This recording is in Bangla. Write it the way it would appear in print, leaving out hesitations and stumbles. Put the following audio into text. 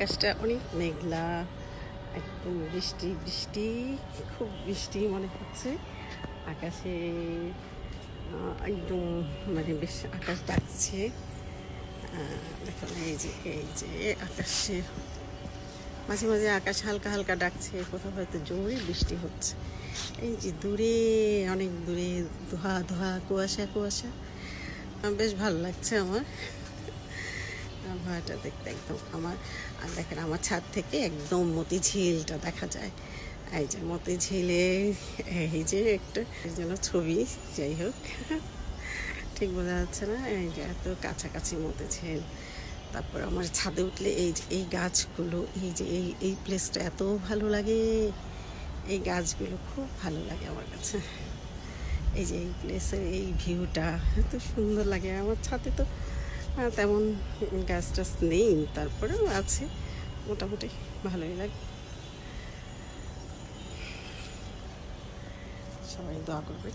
আকাশটা অনেক মেঘলা, একদম বৃষ্টি বৃষ্টি, খুব বৃষ্টি মনে হচ্ছে আকাশে। একদম মানে বেশ আকাশ ডাকছে। দেখুন এই যে আকাশে মাঝে মাঝে আকাশ হালকা হালকা ডাকছে, কোথাও হয়তো জোরে বৃষ্টি হচ্ছে। এই যে দূরে, অনেক দূরে ধোঁয়া ধোঁয়া, কুয়াশা কুয়াশা, বেশ ভালো লাগছে আমার আবহাওয়াটা দেখতে একদম। আমার আর দেখেন আমার ছাদ থেকে একদম মতিঝিলটা দেখা যায়। এই যে মতিঝিলে এই যে একটা যেন ছবি, যাই হোক ঠিক বোঝা যাচ্ছে না। এই যে এত কাছাকাছি মতিঝিল। তারপর আমার ছাদে উঠলে এই যে এই গাছগুলো, এই যে এই প্লেসটা এত ভালো লাগে। এই গাছগুলো খুব ভালো লাগে আমার কাছে। এই যে এই প্লেসের এই ভিউটা এত সুন্দর লাগে। আমার ছাদে তো তেমন গাছ টাছ নেই, তারপরেও আছে, মোটামুটি ভালোই লাগে। সবাই দোয়া করবে।